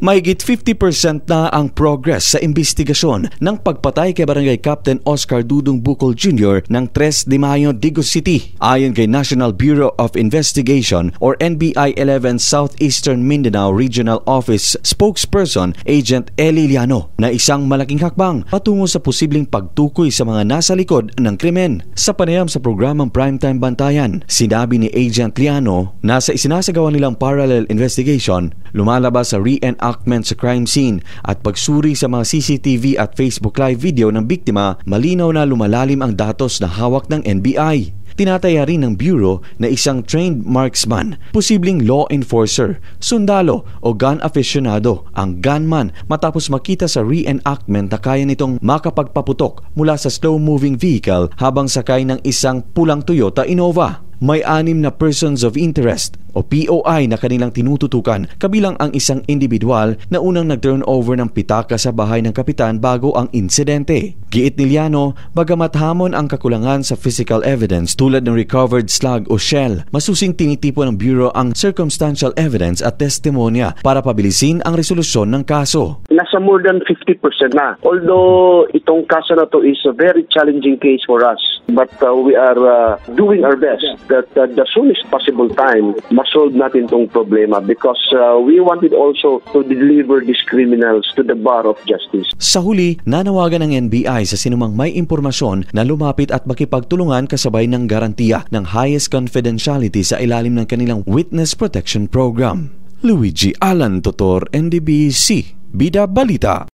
Mahigit 50% na ang progress sa investigasyon ng pagpatay kay Barangay Captain Oscar Dudong Bucol Jr. ng 3 de Mayo, Digos City. Ayon kay National Bureau of Investigation or NBI 11 Southeastern Mindanao Regional Office spokesperson Agent Eli Liano, na isang malaking hakbang patungo sa posibleng pagtukoy sa mga nasa likod ng krimen. Sa panayam sa programang Primetime Bantayan, sinabi ni Agent Liano na sa isinasagawa nilang parallel investigation, lumalabas sa reenactment sa crime scene at pagsuri sa mga CCTV at Facebook Live video ng biktima, malinaw na lumalalim ang datos na hawak ng NBI. Tinataya rin ng Bureau na isang trained marksman, posibleng law enforcer, sundalo o gun aficionado ang gunman matapos makita sa reenactment na kaya nitong makapagpaputok mula sa slow-moving vehicle habang sakay ng isang pulang Toyota Innova. May 6 na persons of interest o POI na kanilang tinututukan, kabilang ang isang individual na unang nag-turnover ng pitaka sa bahay ng kapitan bago ang insidente. Giit ni Liano, bagamat hamon ang kakulangan sa physical evidence tulad ng recovered slug o shell, masusing tinitipon ng Bureau ang circumstantial evidence at testimonya para pabilisin ang resolusyon ng kaso. Nasa more than 50% na. Although itong kaso na to is a very challenging case for us, but we are doing our best that the soonest possible time masolve natin itong problema because we wanted also to deliver these criminals to the bar of justice. Sa huli, nanawagan ng NBI sa sinumang may impormasyon na lumapit at makipagtulungan kasabay ng garantiya ng highest confidentiality sa ilalim ng kanilang Witness Protection Program. Luigi Alan Totor, NDBC, Bida Balita.